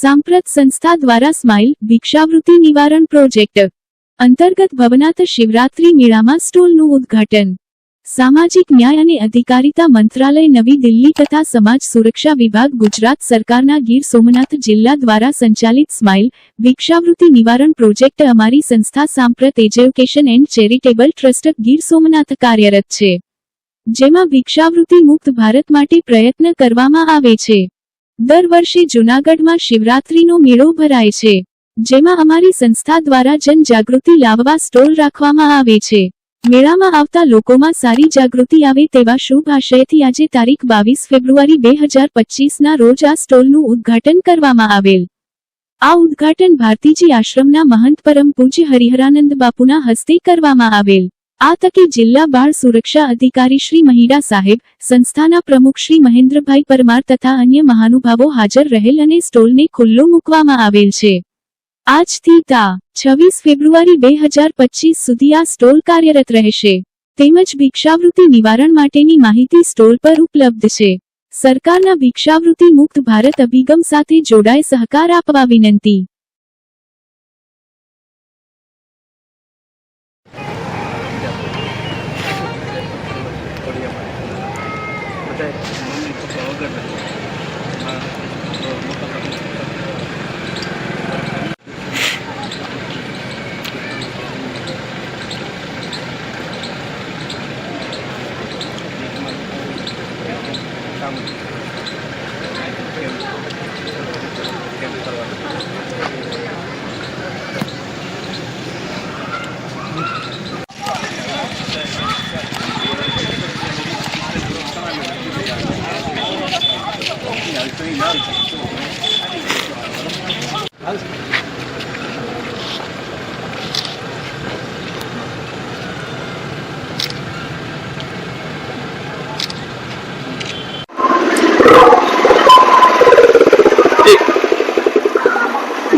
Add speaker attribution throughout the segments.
Speaker 1: सांप्रत संस्था द्वारा स्माइल भिक्षावृत्ति निवारण प्रोजेक्ट अंतर्गत भवनाथ शिवरात्रि मेळामां स्टोलनुं उद्घाटन। सामाजिक न्याय अने अधिकारिता मंत्रालय नवी दिल्ली तथा समाज सुरक्षा विभाग गुजरात सरकारना गीर सोमनाथ जिल्ला द्वारा संचालित स्माइल भिक्षावृत्ति निवारण प्रोजेक्ट अमारी संस्था Samprat education and charitable trust Gir Somnath कार्यरत छे, जेमां भिक्षावृत्ति मुक्त भारत माटे प्रयत्न करवामां आवे छे। दर वर्षे जूनागढ़मां शिवरात्रिनो मेळो भराय छे, जेमां अमारी संस्था द्वारा जन जागृति लाववा स्टोल राखवामां आवे छे। मेळामां आवता लोकोमां सारी जागृति आवे तेवा शुभ आशयथी आजे तारीख 22 फेब्रुआरी 2025 ना रोज आ स्टोलनुं उद्घाटन करवामां आवेल। आ उद्घाटन भारतीजी आश्रमना महंत परम पूज्य हरिहरानंद बापूना हस्ते करवामां आवेल। आ तके जिल्ला बाळ सुरक्षा अधिकारी श्री महिड़ा साहेब, संस्थाना प्रमुख श्री महेन्द्रभाई परमार तथा अन्य महानुभावो हाजर रहेल अने स्टोलने खुल्लो मूकवामां आवेल छे। આજથી તા 26 ફેબ્રુઆરી 2025 સુધી આ સ્ટોલ કાર્યરત રહેશે તેમજ ભિક્ષાવૃત્તિ નિવારણ માટેની માહિતી સ્ટોલ પર ઉપલબ્ધ છે। સરકારના ભિક્ષાવૃત્તિ મુક્ત ભારત અભિગમ સાથે જોડાય સહકાર આપવા વિનંતી।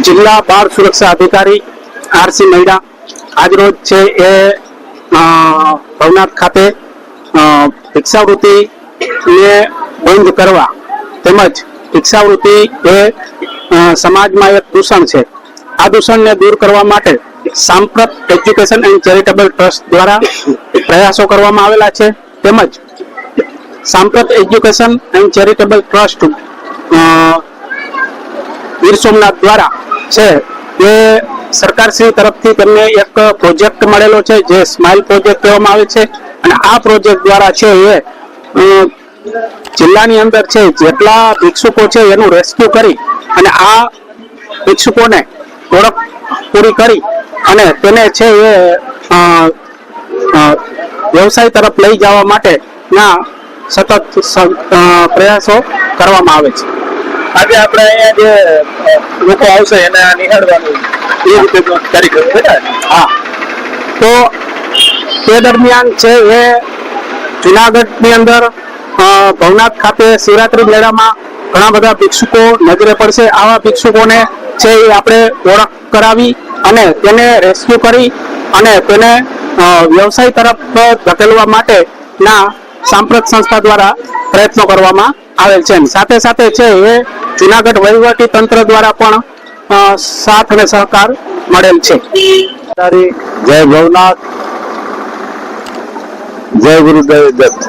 Speaker 2: जिला बाळ सुरक्षा अधिकारी आरसी महिड़ा आज रोज छे ए भवनाथ खाते भिक्षावृत्ति ने बंध करवा तेमज भिक्षावृत्ति ए समाज में एक दूषण है। आ दूषण ने दूर करवा माटे Samprat education and charitable trust द्वारा प्रयासों करवामां आवेला छे। तेमज Samprat education and charitable trust Gir Somnath द्वारा छे ये सरकार श्री तरफ थी तेमने एक प्रोजेक्ट मळेलो छे जे स्माइल प्रोजेक्ट कहेवामां आवे छे अने आ प्रोजेक्ट द्वारा छे ये जिल्लानी अंदर छे जेटला भिक्षुको छे एनु रेस्क्यू करी अने आ भिक्षुकोने ओळख पूरी करी अने तेने छे ये व्यवसाय तरफ लई जवा माटे ना सतत प्रयासों करवामां आवे छे।
Speaker 3: આજે આપણે અહીંયા જે લોકો આવશે એને નિહાળવાનું એ રીતે કાર્યક્રમ છે ને।
Speaker 2: હા, તો તે દરમિયાન છે એ જુનાગઢની અંદર ભવનાથ ખાતે શિવરાત્રી મેળામાં ઘણા બધા ભિક્ષુકો નજરે પડશે। આવા ભિક્ષુકોને છે એ આપણે ઓળખ કરાવી અને તેને રેસ્ક્યુ કરી અને તેને વ્યવસાય તરફ ધકેલવા માટેના सांप्रत संस्था द्वारा प्रयत्नों करवामां आवेल छे। साथे साथे छे ए जूनागढ़ वहीवटी तंत्र द्वारा पण साथ अने सहकार मळेल छे।
Speaker 3: जय भवनाथ, जय गुरुदेव दत्त।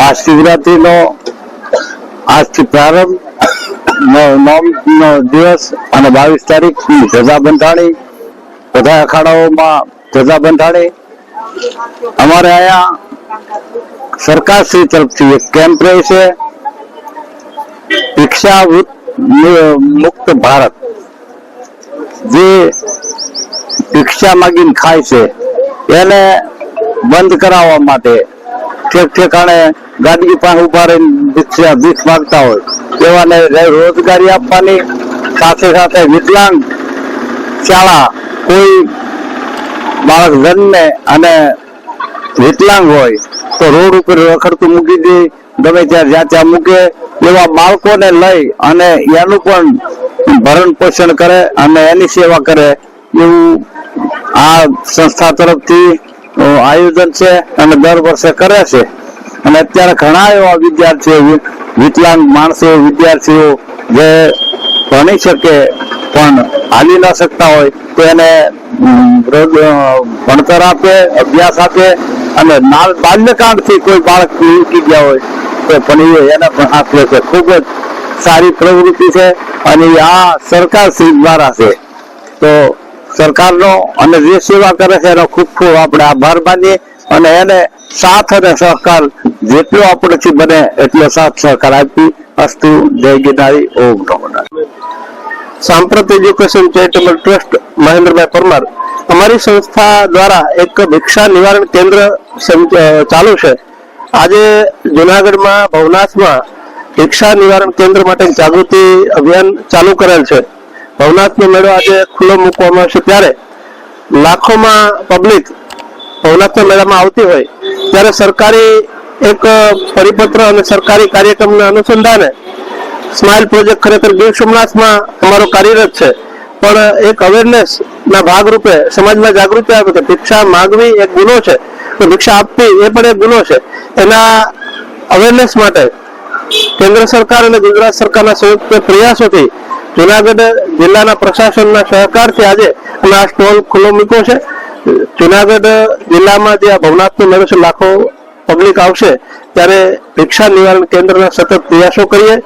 Speaker 3: आ शिवरात्रि नो आज थी प्रारंभ 9 दिवस अने 22 तारीख ध्वजा बंधाणी बधा अखाड़ाओमां ध्वजा बंधाणी। अमारे आया सरकार श्री तरफ थी एक कैंप रहे छे भिक्षा मुक्त भारत। जे भिक्षा मांगीने खाय छे एने बंद करावा माटे ठेक ठेकाणे गाड़ी पासे उभा रहीने भीख मांगता होय एवाने रोजगारी आपवानी, साथे साथे विकलांग शाळा कोई बाळक जन्मे अने विकलांग होय तो रोड पर रखड़तुं मूकी दे गमे त्यारे ज्यां त्यां मूके एवा बाळकोने लई अने एनुं पण भरण पोषण करे अने एनी सेवा करे एवुं आ संस्था तरफथी आयोजन छे अने दर वर्षे करे छे। अने अत्यारे घणा एवा विद्यार्थीओ विकलांग माणसो विद्यार्थीओ जे ભણી શકે પણ હાલી ન શકતા હોય તો એને ભણતર આપે, અભ્યાસ આપે અને બાલ્યકાળથી કોઈ બાળક નીકળી ગયા હોય તો ભણીએ એને પણ આપે છે. ખૂબ જ સારી પ્રવૃત્તિ છે અને આ સરકાર શ્રી દ્વારા છે. તો સરકારનો અને જે સેવા કરે છે એનો ખૂબ ખૂબ આપણે આભાર માનીએ અને એને સાથ અને સહકાર જેટલો આપણેથી બને એટલો સાથ સહકાર આપી. અસ્તુ. જય ગિરનારી. ઓમ નમો નારાયણ.
Speaker 2: સાંપ્રત એજ્યુકેશન ચેરિટેબલ ટ્રસ્ટ મહેન્દ્રભાઈ પરમાર, અમારી સંસ્થા દ્વારા એક ભિક્ષા નિવારણ કેન્દ્ર ચાલુ છે. આજે જુનાગઢમાં ભવનાથમાં ભિક્ષા નિવારણ કેન્દ્ર માટે જાગૃતિ અભિયાન ચાલુ કરેલ છે. ભવનાથનો મેળો આજે ખુલ્લો મૂકવામાં આવશે ત્યારે લાખોમાં પબ્લિક ભવનાથના મેળામાં આવતી હોય ત્યારે સરકારી એક પરિપત્ર અને સરકારી કાર્યક્રમના અનુસંધાને સ્માઇલ પ્રોજેક્ટ ખરેખર ગીર સોમનાથમાં અમારો કાર્યરત છે, પણ એક અવેરનેસ ના ભાગરૂપે સમાજમાં જાગૃતિ આવે કે ભિક્ષા માંગવી એક ગુનો છે તો ભિક્ષા આપવી એ પણ એક ગુનો છે. એના અવેરનેસ માટે કેન્દ્ર સરકાર અને ગુજરાત સરકારના સંયુક્ત પ્રયાસોથી જુનાગઢ જિલ્લાના પ્રશાસનના સહકારથી આજે અમે આ સ્ટોલ ખુલ્લો મૂક્યો છે. જુનાગઢ જિલ્લામાં જે આ ભવનાથનો મેળો છે, લાખો પબ્લિક આવશે ત્યારે ભિક્ષા નિવારણ કેન્દ્રના સતત પ્રયાસો કરીએ.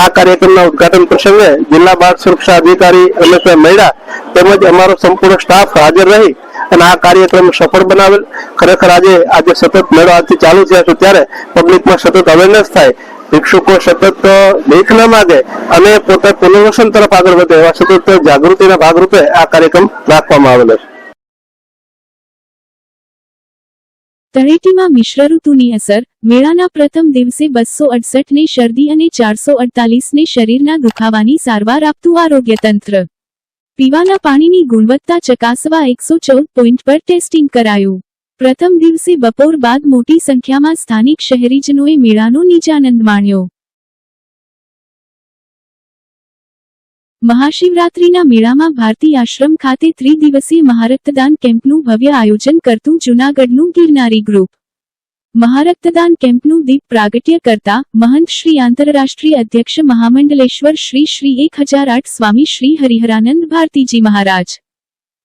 Speaker 2: આ કાર્યક્રમના ઉદઘાટન પ્રસંગે જિલ્લા બાળ સુરક્ષા અધિકારી રમેશભાઈ મૈડા તેમજ અમારો સંપૂર્ણ સ્ટાફ હાજર રહી અને આ કાર્યક્રમ સફળ બનાવેલ. ખરેખર આજે સતત મેળો આજથી ચાલુ થયા છે ત્યારે પબ્લિકમાં સતત અવેરનેસ થાય, ભિક્ષુકો સતત ભીખ ન માગે અને પોતે પુનર્વસન તરફ આગળ વધે એવા સતત જાગૃતિના ભાગરૂપે આ કાર્યક્રમ રાખવામાં આવેલો છે.
Speaker 1: તળેટીમાં મિશ્ર ઋતુની અસર. મેળાના પ્રથમ દિવસે 268 ને શરદી અને 448 ને શરીરના દુખાવાની સારવાર આપતું આરોગ્ય તંત્ર. પીવાના પાણીની ગુણવત્તા ચકાસવા 114 પોઈન્ટ પર ટેસ્ટિંગ કરાયું. પ્રથમ દિવસે બપોર બાદ મોટી સંખ્યામાં સ્થાનિક શહેરીજનોએ મેળાનો નિજાનંદ માણ્યો. મહાશિવરાત્રીના મેળામાં ભારતી આશ્રમ ખાતે ત્રિદિવસીય મહારક્તદાન કેમ્પનું ભવ્ય આયોજન કરતું જૂનાગઢનું ગિરનારી ગ્રુપ. મહારક્તદાન કેમ્પનું દીપ પ્રાગટ્ય કરતા મહંત શ્રી આંતરરાષ્ટ્રીય અધ્યક્ષ મહામંડલેશ્વર શ્રી શ્રી 1008 સ્વામી શ્રી હરિહરાનંદ ભારતીજી મહારાજ.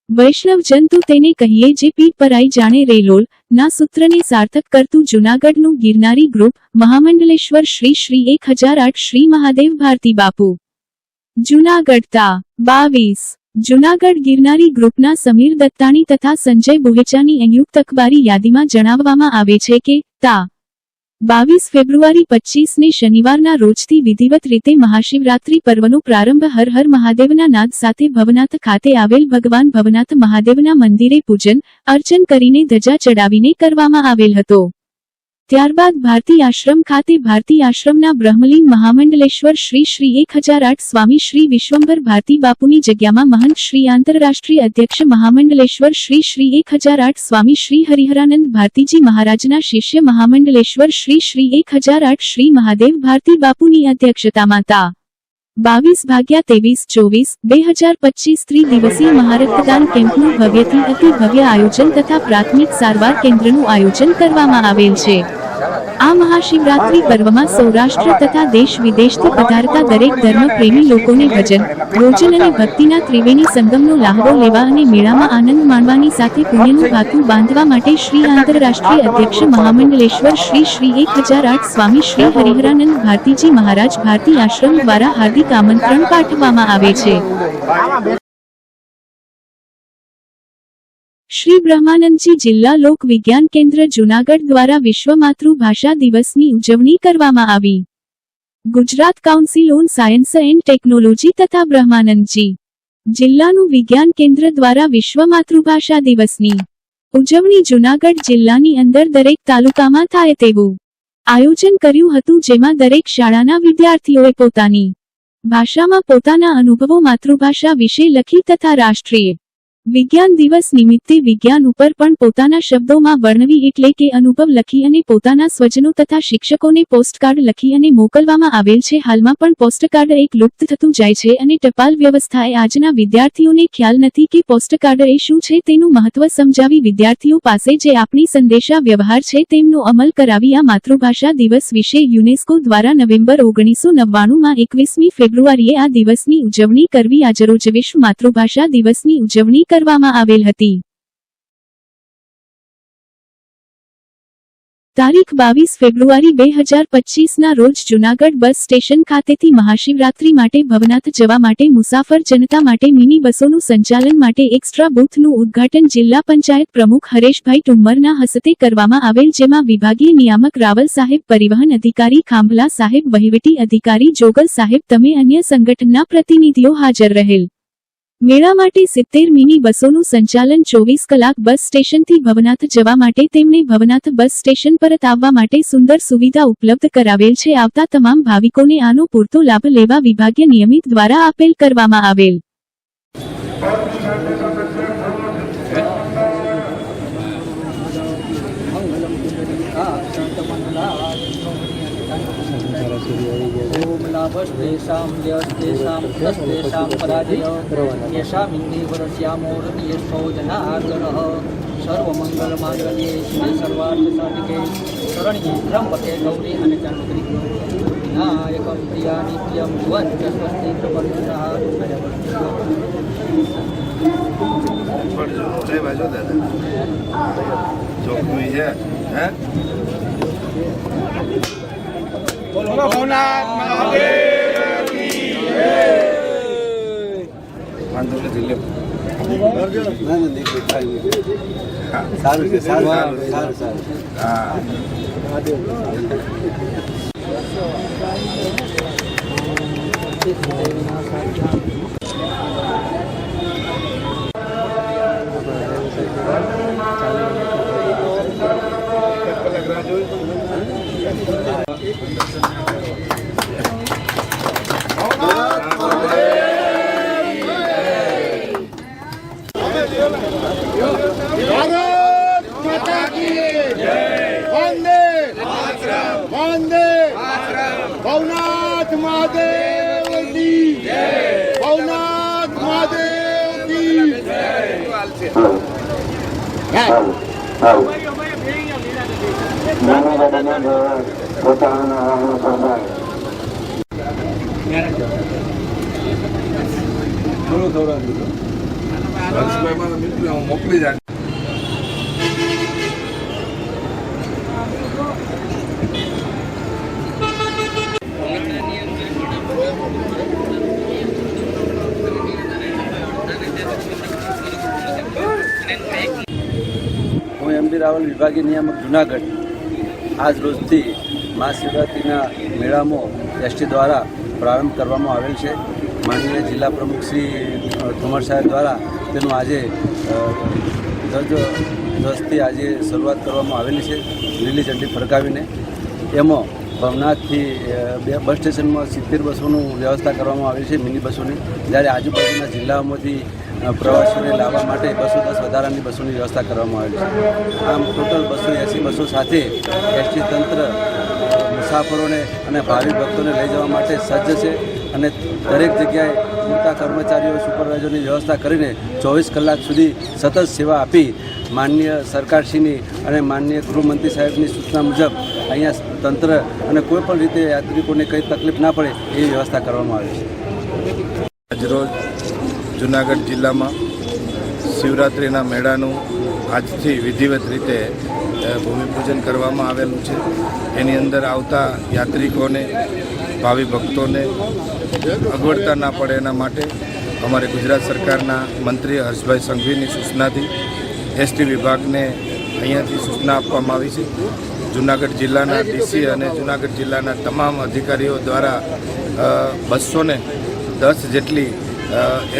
Speaker 1: વૈષ્ણવ જંતુ તેને કહીએ જે પીઠ પરાઈ જાણે રેલોલ ના સૂત્રને સાર્થક કરતું જૂનાગઢનું ગિરનારી ગ્રુપ મહામંડલેશ્વર શ્રી શ્રી 1008 શ્રી મહાદેવ ભારતી બાપુ. જૂનાગઢ તા 22. જૂનાગઢ ગિરનારી ગ્રુપના સમીર દત્તાણી તથા સંજય બોહેચાની સંયુક્ત અખબારી યાદીમાં જણાવવામાં આવે છે કે તા 22 ફેબ્રુઆરી 25 ને શનિવારના રોજથી વિધિવત રીતે મહાશિવરાત્રી પર્વનો પ્રારંભ હર હર મહાદેવના નાદ સાથે ભવનાથ ખાતે આવેલ ભગવાન ભવનાથ મહાદેવના મંદિરે પૂજન અર્ચન કરીને ધજા ચડાવીને કરવામાં આવેલ હતો. ત્યારબાદ ભારતી આશ્રમ ખાતે ભારતી આશ્રમના બ્રહ્મલીન મહામંડલેશ્વર શ્રી શ્રી 1008 સ્વામી શ્રી વિશ્વંભર ભારતી બાપુની જગ્યામાં મહંત શ્રી આંતરરાષ્ટ્રીય અધ્યક્ષ મહામંડલેશ્વર શ્રી શ્રી 1008 સ્વામી શ્રી હરિહરાનંદ ભારતીજી મહારાજના શિષ્ય મહામંડલેશ્વર શ્રી શ્રી 1008 શ્રી મહાદેવ ભારતી બાપુની અધ્યક્ષતામાં તા 22/23/24/2025 ત્રિદિવસીય મહારક્તદાન કેમ્પનું ભવ્યથી અતિ ભવ્ય આયોજન તથા પ્રાથમિક સારવાર કેન્દ્રનું આયોજન કરવામાં આવેલ છે. આ મહાશિવરાત્રી પર્વમાં સૌરાષ્ટ્ર તથા દેશ વિદેશથી પધારતા દરેક ધર્મ પ્રેમી લોકોને ભજન, ભોજન અને ભક્તિના ત્રિવેણી સંગમનો લાહવો લેવા અને મેળામાં આનંદ માણવાની સાથે પુણ્યનું ભાથું બાંધવા માટે શ્રી આંતરરાષ્ટ્રીય અધ્યક્ષ મહામંડલેશ્વર શ્રી શ્રી 1008 સ્વામી શ્રી હરિહરાનંદ ભારતીજી મહારાજ ભારતી આશ્રમ દ્વારા હાર્દિક આમંત્રણ પાઠવવામાં આવે છે. શ્રી બ્રહ્માનંદજી જિલ્લા લોક વિજ્ઞાન કેન્દ્ર જૂનાગઢ દ્વારા વિશ્વ માતૃભાષા દિવસની ઉજવણી કરવામાં આવી. Gujarat council on science and technology તથા બ્રહ્માનંદજી જિલ્લાનું વિજ્ઞાન કેન્દ્ર દ્વારા વિશ્વ માતૃભાષા દિવસની ઉજવણી જૂનાગઢ જિલ્લાની અંદર દરેક તાલુકામાં થાય તેવું આયોજન કર્યું હતું, જેમાં દરેક શાળાના વિદ્યાર્થીઓએ પોતાની ભાષામાં પોતાના અનુભવો માતૃભાષા વિશે લખી તથા રાષ્ટ્રીય વિજ્ઞાન દિવસ નિમિત્તે વિજ્ઞાન ઉપર પણ પોતાના શબ્દોમાં વર્ણવી એટલે કે અનુભવ લખી અને પોતાના સ્વજનો તથા શિક્ષકોને પોસ્ટકાર્ડ લખી અને મોકલવામાં આવેલ છે. હાલમાં પણ પોસ્ટકાર્ડ એક લુપ્ત થતું જાય છે અને ટપાલ વ્યવસ્થાએ આજના વિદ્યાર્થીઓને ખ્યાલ નથી કે પોસ્ટકાર્ડ એ શું છે તેનું મહત્વ સમજાવી વિદ્યાર્થીઓ પાસે જે આપણી સંદેશા વ્યવહાર છે તેમનો અમલ કરાવી આ માતૃભાષા દિવસ વિશે યુનેસ્કો દ્વારા નવેમ્બર 1999માં 21મી ફેબ્રુઆરીએ આ દિવસની ઉજવણી કરવી આજરોજ વિશ્વ માતૃભાષા દિવસની ઉજવણી કરવામાં આવેલ હતી. તારીખ 22 ફેબ્રુઆરી 2025ના રોજ જૂનાગઢ બસ સ્ટેશન ખાતેથી મહાશિવરાત્રી માટે ભવનાથ જવા માટે મુસાફર જનતા માટે મિની બસોનું સંચાલન માટે એક્સ્ટ્રા બૂથનું ઉદ્ઘાટન જિલ્લા પંચાયત પ્રમુખ હરેશભાઈ ટુમ્મરના હસ્તે કરવામાં આવેલ, જેમાં વિભાગીય નિયામક રાવલ સાહેબ, પરિવહન અધિકારી ખાંભલા સાહેબ, વહીવટી અધિકારી જોગલ સાહેબ તમે અન્ય સંગઠનના પ્રતિનિધિઓ હાજર રહેલ. મેળા માટે 70 મિની બસોનું સંચાલન 24 કલાક બસ સ્ટેશનથી ભવનાથ જવા માટે તેમને ભવનાથ બસ સ્ટેશન પરત આવવા માટે સુંદર સુવિધા ઉપલબ્ધ કરાવેલ છે. આવતા તમામ ભાવિકોને આનો પૂરતો લાભ લેવા વિભાગીય નિયમિત દ્વારા અપીલ કરવામાં આવેલ.
Speaker 4: ओम लाभस्तेषां यस्तेषां तस्तेषां पराजय येषामिन्दीवरस्यामोरनीयस्वो जनार्दनः सर्वमङ्गलमाङ्गल्ये शिवे सर्वार्थसाधिके शरण्ये त्र्यम्बके गौरी हनुमन्त्रि विनायकं प्रियानित्यं भुवञ्च स्वस्ति प्रपन्नः
Speaker 5: બોલો ભવનાથ મહાદેવ કી જય. વાંધો નથી લે.
Speaker 3: સારું છે, સારું સારું.
Speaker 5: હા ભવનાથ મહાદેવ કી જય. ભવનાથ મહાદેવ કી મોકલી જાય.
Speaker 6: હું એમડી રાવલ વિભાગીય નિયામક જૂનાગઢ આજ રોજથી મહાશિવરાત્રિના મેળામાં એસટી દ્વારા પ્રારંભ કરવામાં આવેલ છે. માનનીય જિલ્લા પ્રમુખ શ્રી ઠુમ્મર સાહેબ દ્વારા તેનું આજે ધ્વજથી આજે શરૂઆત કરવામાં આવેલી છે, લીલી ઝંડી ફરકાવીને. એમાં ભવનાથથી બસ સ્ટેશનમાં 70 બસોનું વ્યવસ્થા કરવામાં આવી છે, મિની બસોની, જ્યારે આજુબાજુના જિલ્લાઓમાંથી પ્રવાસીઓને લાવવા માટે 210 વધારાની બસોની વ્યવસ્થા કરવામાં આવેલી છે. આમ ટોટલ 280 બસો સાથે એસટી તંત્ર મુસાફરોને અને ભાવિ ભક્તોને લઈ જવા માટે સજ્જ છે અને દરેક જગ્યાએ પૂરતા કર્મચારીઓ, સુપરવાઇઝરની વ્યવસ્થા કરીને 24 કલાક સુધી સતત સેવા આપી માનનીય સરકારશ્રીની અને માનનીય ગૃહમંત્રી સાહેબની સૂચના મુજબ અહીંયા તંત્ર અને કોઈપણ રીતે યાત્રિકોને કંઈ તકલીફ ના પડે એવી વ્યવસ્થા કરવામાં આવી છે.
Speaker 5: આજરોજ જૂનાગઢ જિલ્લામાં શિવરાત્રિના મેળાનું આજથી વિધિવત રીતે ભૂમિપૂજન કરવામાં આવેલું છે. એની અંદર આવતા યાત્રિકોને, ભાવિ ભક્તોને અગવડતા ના પડે એના માટે અમારે ગુજરાત સરકારના મંત્રી હર્ષભાઈ સંઘવીની સૂચનાથી એસટી વિભાગને અહીંયાથી સૂચના આપવામાં આવી છે. જૂનાગઢ જિલ્લાના ડીસી અને જૂનાગઢ જિલ્લાના તમામ અધિકારીઓ દ્વારા 210 જેટલી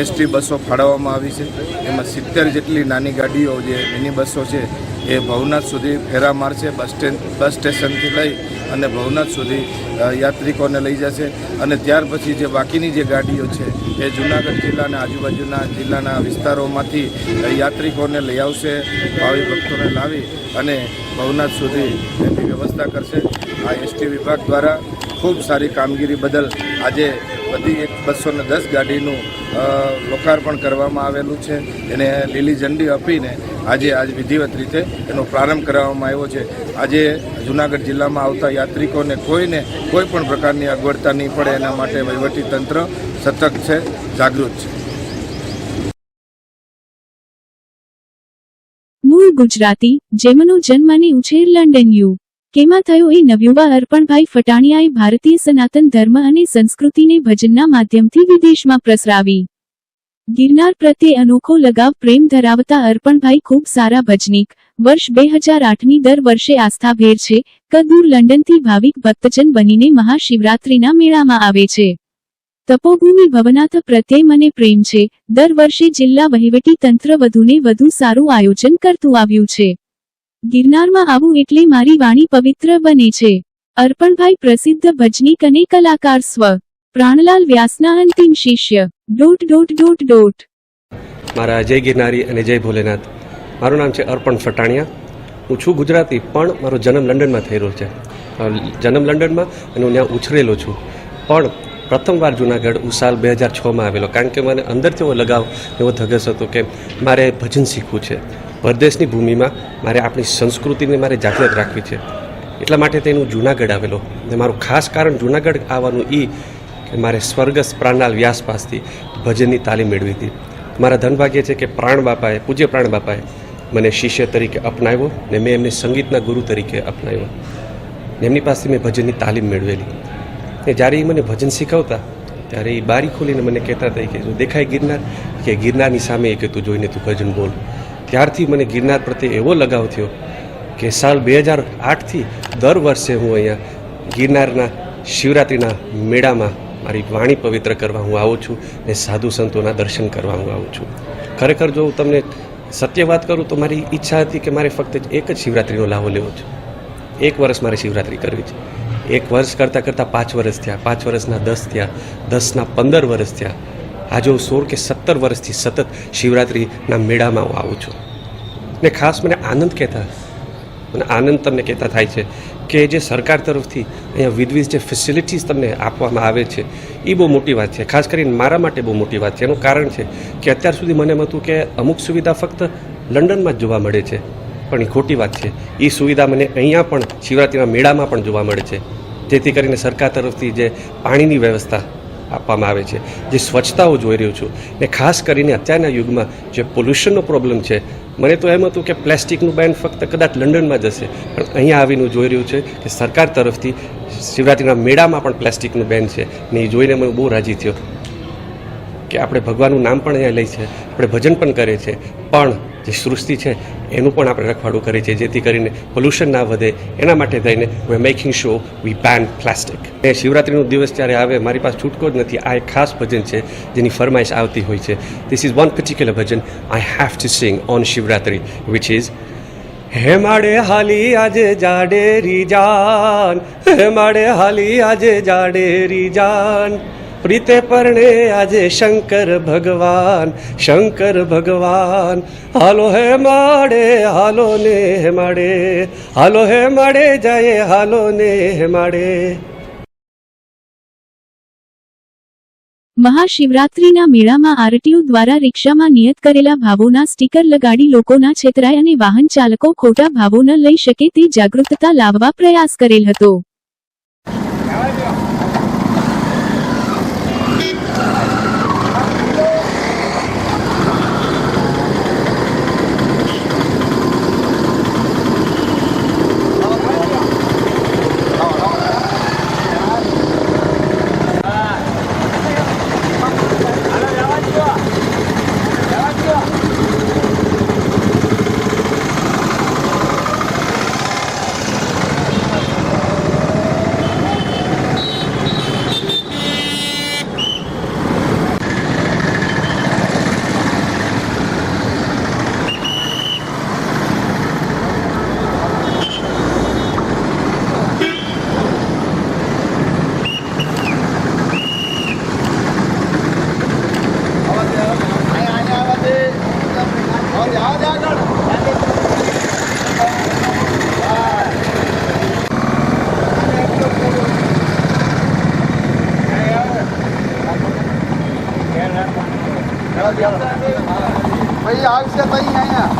Speaker 5: એસટી બસો ફાળવવામાં આવી છે. એમાં 70 જેટલી નાની ગાડીઓ જે મિની બસો છે એ ભવનાથ સુધી ફેરા મારશે. બસ સ્ટેશનથી લઈ અને ભવનાથ સુધી યાત્રિકોને લઈ જશે અને ત્યાર પછી જે બાકીની જે ગાડીઓ છે એ જૂનાગઢ જિલ્લા અને આજુબાજુના જિલ્લાના વિસ્તારોમાંથી યાત્રિકોને લઈ આવશે. ભાવિ ભક્તોને લાવી અને ભવનાથ સુધી એની વ્યવસ્થા કરશે. આ એસટી વિભાગ દ્વારા ખૂબ સારી કામગીરી બદલ આજે બધી 210 ગાડીનું લોકાર્પણ કરવામાં આવેલું છે. એને લીલી ઝંડી આપીને આજે વિધિવત રીતે એનો પ્રારંભ કરવામાં આવ્યો છે. આજે જૂનાગઢ જિલ્લામાં આવતા યાત્રિકોને કોઈ પણ પ્રકારની અગવડતા નહીં પડે એના માટે વહીવટીતંત્ર સતર્ક છે, જાગૃત છે.
Speaker 1: મૂળ ગુજરાતી, જેમનો જન્મ અને ઉછેર લંડન કેમાં થયો એ નવયુવા અર્પણભાઈ ફટાણિયાએ ભારતીય સનાતન ધર્મ અને સંસ્કૃતિને ભજનના માધ્યમથી વિદેશમાં પ્રસરાવી. ગિરનાર પ્રત્યે અનોખો લગાવ પ્રેમ ધરાવતા અર્પણભાઈ ખૂબ સારા ભજનીક. વર્ષ 2008ની દર વર્ષે આસ્થાભેર છે. કદૂર લંડનથી ભાવિક ભક્તજન બનીને મહાશિવરાત્રિના મેળામાં આવે છે. તપોભૂમિ ભવનાથ પ્રત્યે મને પ્રેમ છે. દર વર્ષે જિલ્લા વહીવટી તંત્ર વધુને વધુ સારું આયોજન કરતું આવ્યું છે. ગિરનારમાં આવું એટલે મારી વાણી પવિત્ર બને છે. અર્પણભાઈ પ્રસિદ્ધ ભજનીક અને કલાકાર સ્વ. પ્રાણલાલ વ્યાસના અંતિમ શિષ્ય. ...
Speaker 7: મારા જય ગિરનારી અને જય ભોલેનાથ. મારું નામ છે અર્પણ ફટાણિયા. હું છું ગુજરાતી, પણ મારો જન્મ લંડનમાં થયેલો છે. જન્મ લંડનમાં અને હું ત્યાં ઉછરેલો છું. પણ પ્રથમવાર જુનાગઢ હું સાલ 2006માં આવેલો, કારણ કે મને અંદરથી એવો લગાવ, એવો ધગસ હતો કે મારે ભજન શીખવું છે. પરદેશની ભૂમિમાં મારે આપણી સંસ્કૃતિને મારે જાગૃત રાખવી છે. એટલા માટે તેનું જુનાગઢ આવેલો. અને મારું ખાસ કારણ જુનાગઢ આવવાનું એ કે મારે સ્વર્ગસ્થ પ્રાણલાલ વ્યાસ પાસથી ભજનની તાલીમ મેળવી હતી. મારા ધનભાગ્ય છે કે પૂજ્ય પ્રાણ બાપાએ મને શિષ્ય તરીકે અપનાવ્યો ને મેં એમને સંગીતના ગુરુ તરીકે અપનાવ્યો. એમની પાસેથી મેં ભજનની તાલીમ મેળવેલી. ને જ્યારે એ મને ભજન શીખવતા ત્યારે એ બારી ખોલીને મને કહેતા હતા કે જો દેખાય ગિરનાર, કે ગિરનારની સામે કે તું જોઈને તું ભજન બોલ. ત્યારથી મને ગિરનાર પ્રત્યે એવો લગાવ થયો કે સાલ 2008થી દર વર્ષે હું અહીંયા ગિરનારના શિવરાત્રિના મેળામાં મારી વાણી પવિત્ર કરવા હું આવું છું ને સાધુ સંતોના દર્શન કરવા હું આવું છું. ખરેખર જો હું તમને સત્ય વાત કરું તો મારી ઈચ્છા હતી કે મારે ફક્ત એક જ શિવરાત્રિનો લાવો લેવો છે. 1 વર્ષ મારે શિવરાત્રિ કરવી છે. 1 વર્ષ કરતાં 5 વર્ષ થયા, 5 વર્ષના 10 થયા, 10ના 15 વર્ષ થયા. આજે હું 16 કે 17 વર્ષથી સતત શિવરાત્રિના મેળામાં હું આવું છું. ને ખાસ મને આનંદ તમને કહેતા થાય છે કે જે સરકાર તરફથી અહીંયા વિવિધ જે ફેસિલિટીઝ તમને આપવામાં આવે છે એ બહુ મોટી વાત છે. ખાસ કરીને મારા માટે બહુ મોટી વાત છે. એનું કારણ છે કે અત્યાર સુધી મને એમ હતું કે અમુક સુવિધા ફક્ત લંડનમાં જ જોવા મળે છે, પણ એ ખોટી વાત છે. એ સુવિધા મને અહીંયા પણ શિવરાત્રિના મેળામાં પણ જોવા મળે છે. જેથી કરીને સરકાર તરફથી જે પાણીની વ્યવસ્થા આપવામાં આવે છે, જે સ્વચ્છતા હું જોઈ રહ્યો છું, ને ખાસ કરીને અત્યારના યુગમાં જે પોલ્યુશનનો પ્રોબ્લેમ છે, મને તો એમ હતું કે પ્લાસ્ટિકનું બેન ફક્ત કદાચ લંડનમાં જશે, પણ અહીંયા આવીને જોઈ રહ્યું છે કે સરકાર તરફથી શિવરાત્રિના મેળામાં પણ પ્લાસ્ટિકનું બેન છે. ને એ જોઈને મને બહુ રાજી થયો કે આપણે ભગવાનનું નામ પણ અહીંયા લઈએ છીએ, આપણે ભજન પણ કરીએ છીએ, પણ જે સૃષ્ટિ છે એનું પણ આપણે રખવાડું કરીએ છીએ, જેથી કરીને પોલ્યુશન ના વધે. એના માટે થઈને વી મેકિંગ શ્યોર વી બેન પ્લાસ્ટિક. એ શિવરાત્રિનો દિવસ જ્યારે આવે મારી પાસે છૂટકો જ નથી. આ એક ખાસ ભજન છે જેની ફરમાઈશ આવતી હોય છે. This is one particular Bhajan I have to sing on Shivratri, which is હે માડે હાલી આજે જાડેરી જાન, હે માડે હાલી આજે જાડેરી જાન, પ્રીતે પરણે આજે શંકર ભગવાન, શંકર ભગવાન, હાલો હે માડે હાલો ને હે માડે, હાલો હે માડે જાય હાલો ને હે માડે.
Speaker 1: મહાશિવરાત્રિના મેળામાં આરટીઓ દ્વારા રિક્ષામાં નિયત કરેલા ભાવોના સ્ટીકર લગાડી લોકોના છેતરાય અને વાહન ચાલકો ખોટા ભાવો ન લઈ શકે તે જાગૃતતા લાવવા પ્રયાસ કરેલ હતો.
Speaker 3: ભાઈ આવશે તો અહીંયા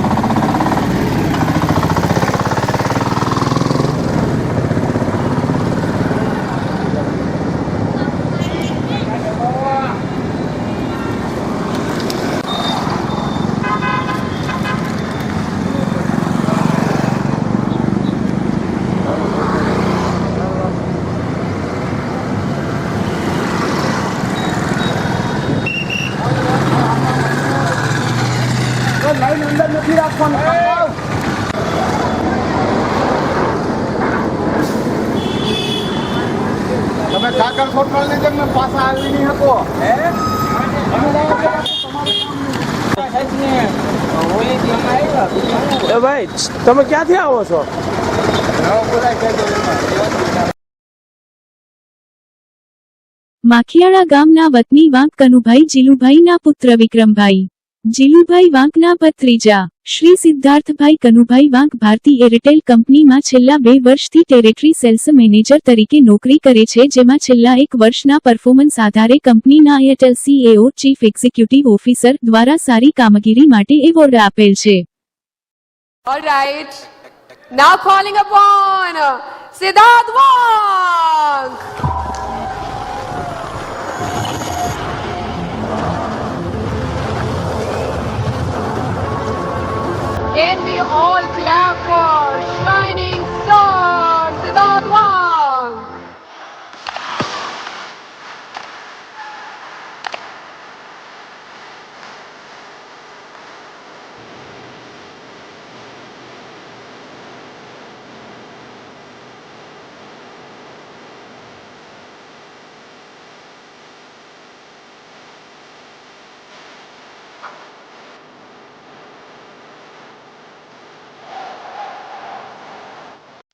Speaker 3: લાઈન અંદર નથી રાખવાનું. તમે કાગળ ફોટો લીધે મેં પાછા આવી નહીં શકો.
Speaker 2: ભાઈ તમે ક્યાંથી આવો છો?
Speaker 1: માખિયાળા ગામના વતની વાંક કનુભાઈ જીલુભાઈના પુત્ર વિક્રમભાઈ જીલુભાઈ વાંકના ભત્રીજા શ્રી સિદ્ધાર્થભાઈ કનુભાઈ વાંક ભારતી એરટેલ કંપનીમાં છેલ્લા 2 વર્ષથી ટેરેટરી સેલ્સ મેનેજર તરીકે નોકરી કરે છે, જેમાં છેલ્લા 1 વર્ષના પરફોર્મન્સ આધારે કંપનીના Airtel CEO chief executive officer દ્વારા સારી કામગીરી માટે એવોર્ડ આપેલ છે.
Speaker 8: All right. Now calling upon Siddharth Wang. Can we all clap for shining star Siddharth Wang?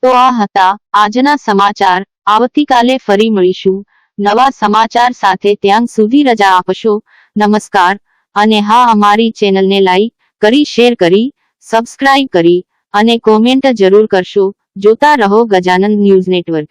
Speaker 9: તો આ હતા આજના સમાચાર. આવતીકાલે ફરી મળીશું નવા સમાચાર સાથે. ત્યાં સુધી રજા આપશો. નમસ્કાર. અને હા, અમારી ચેનલને લાઈક કરી, શેર કરી, સબસ્ક્રાઇબ કરી અને કોમેન્ટ જરૂર કરશો. જોતા રહો ગજાનંદ ન્યૂઝ નેટવર્ક.